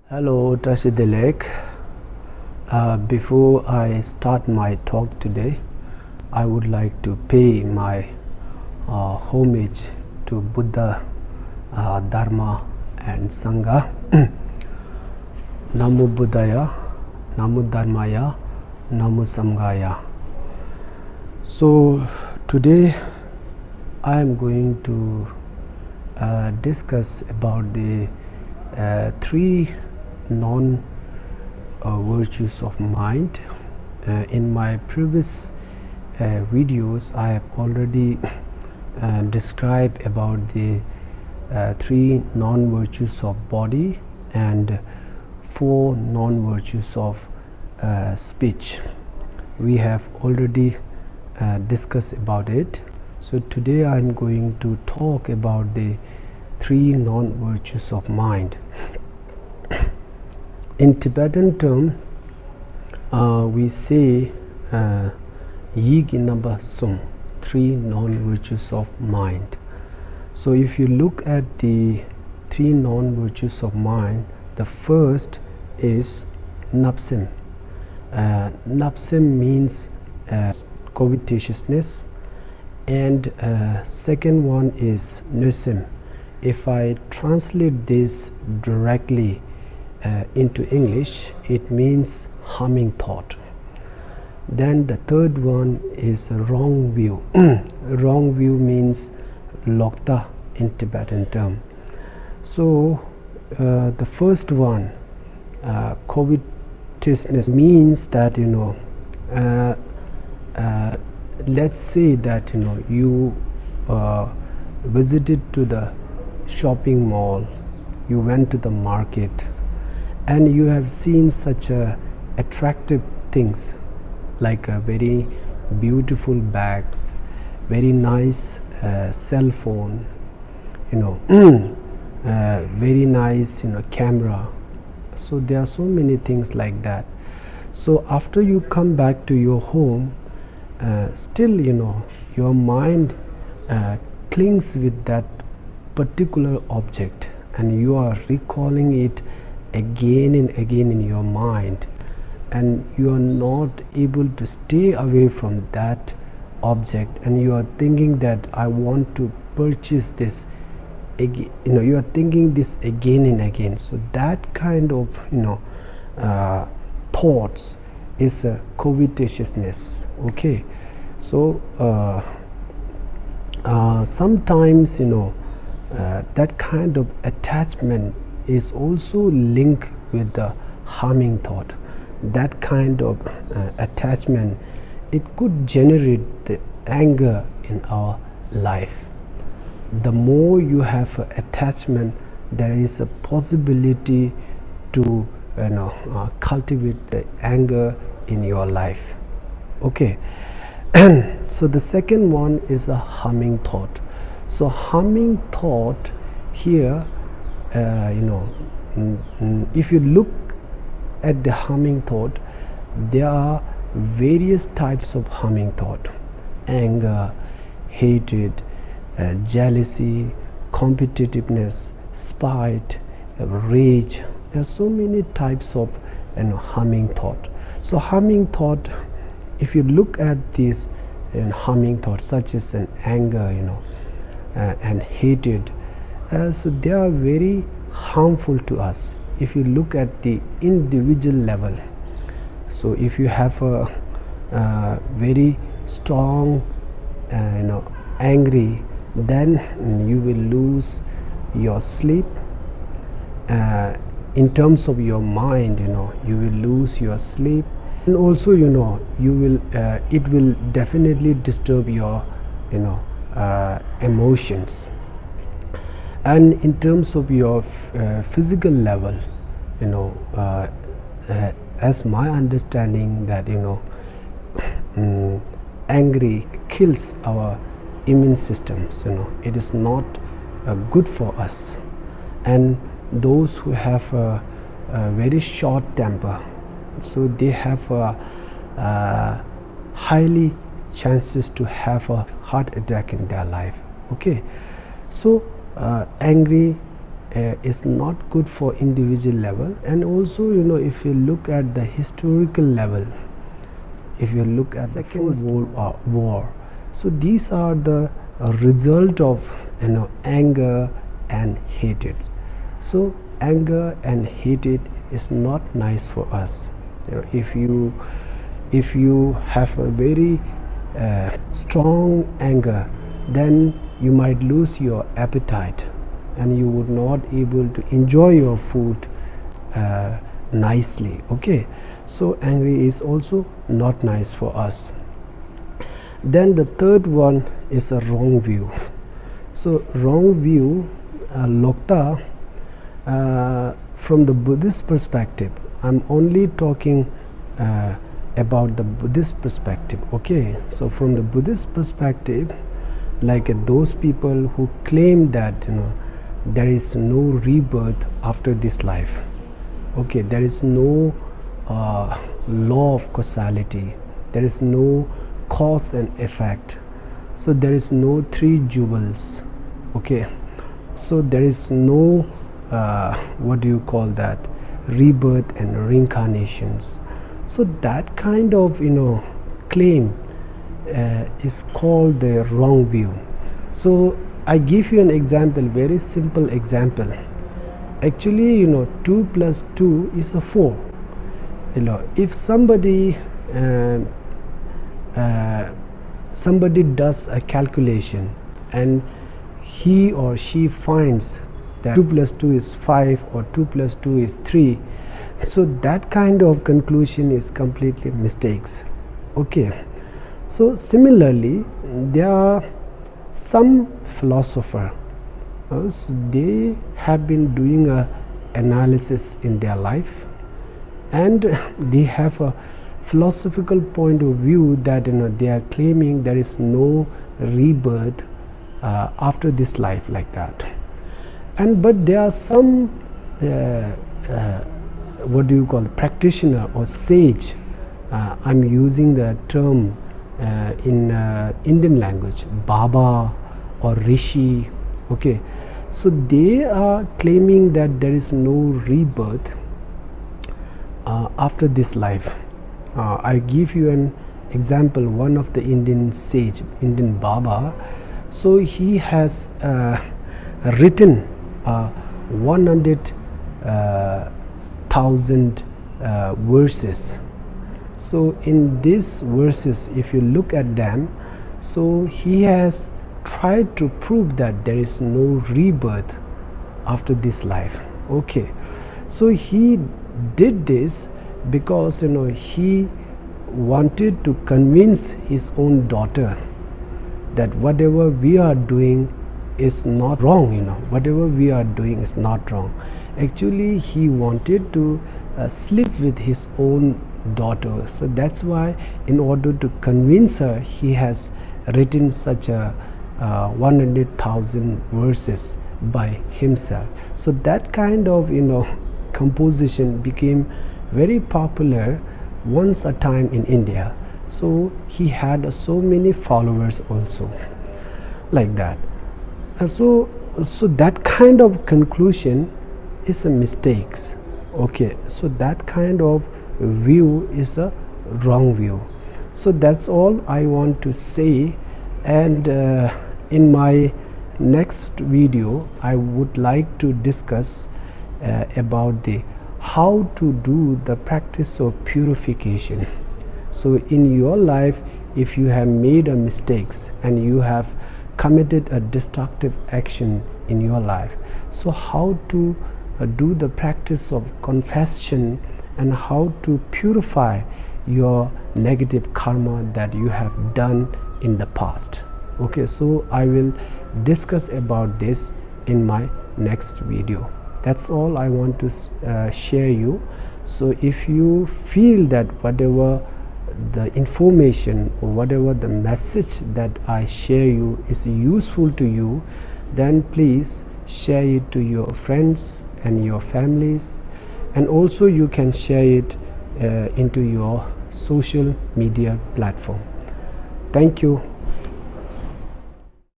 Hello, Tasidelek. Before I start my talk today, I would like to pay my homage to Buddha, Dharma and Sangha. Namo Buddhaya, Namo Dharmaya, Namo Samghaya. So today I am going to discuss about the three non-virtues of mind. In my previous videos I have already described about the three non-virtues of body and four non-virtues of speech. We have already discussed about it. So today I am going to talk about the three non-virtues of mind. In Tibetan term, we say Yiginaba Sum, three non-virtues of mind. So if you look at the three non-virtues of mind, the first is Napsim. Napsim means covetousness, and second one is Nusim. If I translate this directly into English, it means humming thought. Then the third one is wrong view. Wrong view means Lokta in Tibetan term. So the first one, covetousness, means that let's say that you visited to the shopping mall, you went to the market, and you have seen such attractive things like very beautiful bags, very nice cell phone, very nice camera. So there are so many things like that. So after you come back to your home, still your mind clings with that particular object, and you are recalling it again and again in your mind, and you are not able to stay away from that object, and you are thinking that I want to purchase this again. You are thinking this again and again. So that kind of thoughts is a covetousness. Okay, so sometimes that kind of attachment is also linked with the harming thought. That kind of attachment, it could generate the anger in our life. The more you have attachment, there is a possibility to cultivate the anger in your life. Okay, so the second one is a humming thought. So humming thought here, if you look at the humming thought, there are various types of humming thought: anger, hatred, jealousy, competitiveness, spite, rage. There are so many types of humming thought. So humming thought, if you look at these humming thoughts such as an anger and hatred, so they are very harmful to us if you look at the individual level. So if you have a very strong angry, then you will lose your sleep. In terms of your mind, you will lose your sleep, and also you will it will definitely disturb your emotions. And in terms of your physical level, as my understanding that angry kills our immune systems. It is not good for us. And those who have a very short temper, so they have highly chances to have a heart attack in their life. Okay, so angry is not good for individual level. And also, if you look at the historical level, if you look at the First World War, so these are the result of anger and hatred. So anger and hatred is not nice for us. If you have a very strong anger, then you might lose your appetite and you would not able to enjoy your food nicely. Okay, so angry is also not nice for us. Then the third one is a wrong view. So wrong view, Lokta, from the Buddhist perspective, I'm only talking about the Buddhist perspective. Okay, so from the Buddhist perspective, like those people who claim that there is no rebirth after this life. Okay, there is no law of causality, there is no cause and effect, so there is no three jewels. Okay, so there is no what do you call that, rebirth and reincarnations. So that kind of claim is called the wrong view. So I give you an example, very simple example. Actually, 2 plus 2 is a 4. If somebody does a calculation and he or she finds that 2 plus 2 is 5 or 2 plus 2 is 3, so that kind of conclusion is completely mistakes. Okay, so similarly, there are some philosopher, they have been doing a analysis in their life, and they have a philosophical point of view that they are claiming there is no rebirth after this life, like that. And but there are some what do you call, practitioner or sage, I'm using the term in Indian language, Baba or Rishi. Okay, so they are claiming that there is no rebirth after this life. I give you an example, one of the Indian sage, Indian Baba. So he has written 100,000 verses. So in these verses, if you look at them, so he has tried to prove that there is no rebirth after this life. Okay, so he did this because he wanted to convince his own daughter that whatever we are doing is not wrong. Whatever we are doing is not wrong. Actually, he wanted to sleep with his own daughter. So that's why, in order to convince her, he has written such a 100,000 verses by himself. So that kind of composition became very popular once a time in India. So he had so many followers also, like that. So that kind of conclusion is a mistakes. Okay, so that kind of view is a wrong view. So that's all I want to say, and in my next video I would like to discuss about the how to do the practice of purification. So in your life, if you have made a mistakes and you have committed a destructive action in your life, so how to do the practice of confession and how to purify your negative karma that you have done in the past. Okay, so I will discuss about this in my next video. That's all I want to share you. So if you feel that whatever the information or whatever the message that I share you is useful to you, then please share it to your friends and your families, and also you can share it into your social media platform. Thank you.